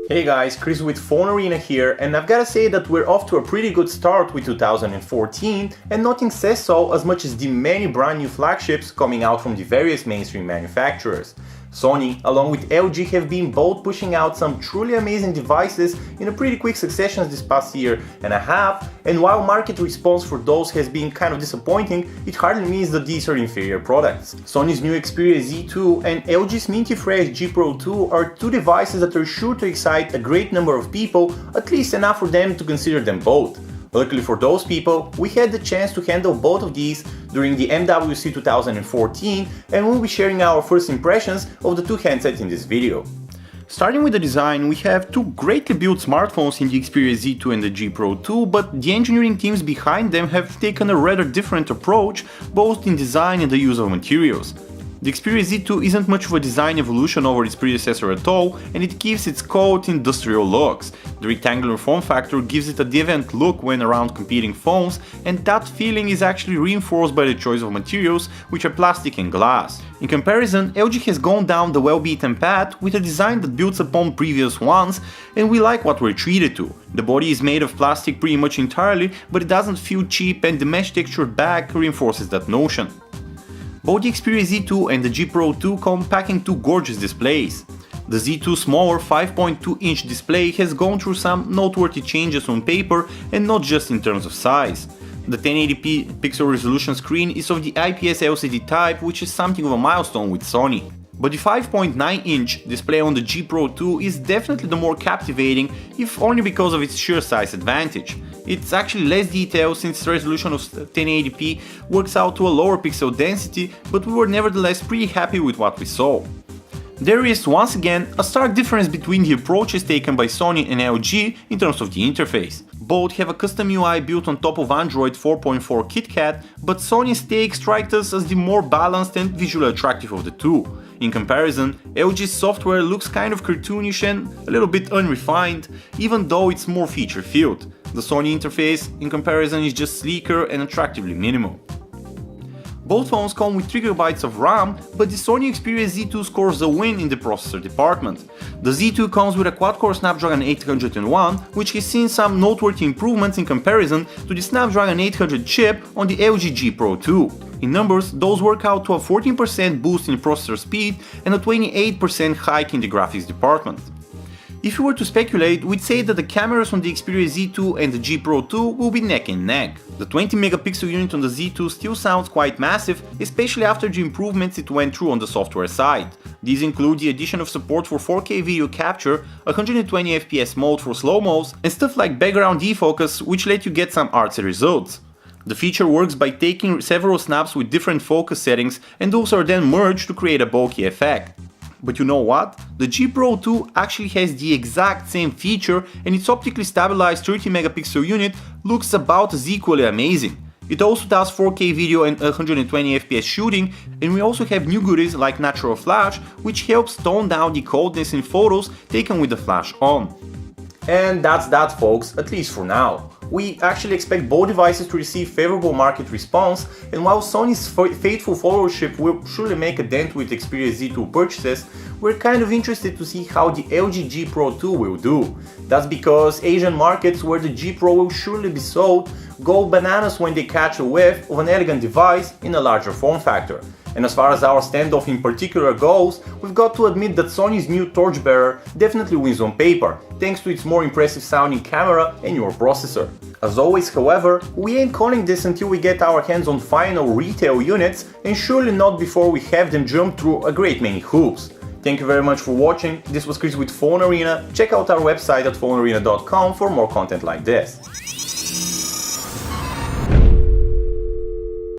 Hey guys, Chris with Phone Arena here, and I've gotta say that we're off to a pretty good start with 2014, and nothing says so as much as the many brand new flagships coming out from the various mainstream manufacturers. Sony, along with LG, have been both pushing out some truly amazing devices in a pretty quick succession this past year and a half, and while market response for those has been kind of disappointing, it hardly means that these are inferior products. Sony's new Xperia Z2 and LG's minty fresh G Pro 2 are two devices that are sure to excite a great number of people, at least enough for them to consider them both. Luckily for those people, we had the chance to handle both of these during the MWC 2014, and we'll be sharing our first impressions of the two handsets in this video. Starting with the design, we have two greatly built smartphones in the Xperia Z2 and the G Pro 2, but the engineering teams behind them have taken a rather different approach, both in design and the use of materials. The Xperia Z2 isn't much of a design evolution over its predecessor at all, and it keeps its cold industrial looks. The rectangular form factor gives it a deviant look when around competing phones, and that feeling is actually reinforced by the choice of materials, which are plastic and glass. In comparison, LG has gone down the well-beaten path with a design that builds upon previous ones, and we like what we're treated to. The body is made of plastic pretty much entirely, but it doesn't feel cheap, and the mesh textured back reinforces that notion. Both the Xperia Z2 and the G Pro 2 come packing two gorgeous displays. The Z2's smaller 5.2-inch display has gone through some noteworthy changes on paper, and not just in terms of size. The 1080p pixel resolution screen is of the IPS LCD type, which is something of a milestone with Sony. But the 5.9-inch display on the G Pro 2 is definitely the more captivating, if only because of its sheer size advantage. It's actually less detailed since the resolution of 1080p works out to a lower pixel density, but we were nevertheless pretty happy with what we saw. There is, once again, a stark difference between the approaches taken by Sony and LG in terms of the interface. Both have a custom UI built on top of Android 4.4 KitKat, but Sony's take strikes us as the more balanced and visually attractive of the two. In comparison, LG's software looks kind of cartoonish and a little bit unrefined, even though it's more feature-filled. The Sony interface, in comparison, is just sleeker and attractively minimal. Both phones come with 3GB of RAM, but the Sony Xperia Z2 scores a win in the processor department. The Z2 comes with a quad-core Snapdragon 801, which has seen some noteworthy improvements in comparison to the Snapdragon 800 chip on the LG G Pro 2. In numbers, those work out to a 14% boost in processor speed and a 28% hike in the graphics department. If you were to speculate, we'd say that the cameras on the Xperia Z2 and the G Pro 2 will be neck and neck. The 20-megapixel unit on the Z2 still sounds quite massive, especially after the improvements it went through on the software side. These include the addition of support for 4K video capture, 120fps mode for slow-mos, and stuff like background defocus, which let you get some artsy results. The feature works by taking several snaps with different focus settings, and those are then merged to create a bulky effect. But you know what? The G Pro 2 actually has the exact same feature, and its optically stabilized 30-megapixel unit looks about as equally amazing. It also does 4K video and 120fps shooting, and we also have new goodies like natural flash, which helps tone down the coldness in photos taken with the flash on. And that's that, folks, at least for now. We actually expect both devices to receive favorable market response, and while Sony's faithful followership will surely make a dent with Xperia Z2 purchases, we're kind of interested to see how the LG G Pro 2 will do. That's because Asian markets where the G Pro will surely be sold go bananas when they catch a whiff of an elegant device in a larger form factor. And as far as our standoff in particular goes, we've got to admit that Sony's new torchbearer definitely wins on paper, thanks to its more impressive sounding camera and newer processor. As always, however, we ain't calling this until we get our hands on final retail units, and surely not before we have them jump through a great many hoops. Thank you very much for watching. This was Chris with Phone Arena. Check out our website at phonearena.com for more content like this.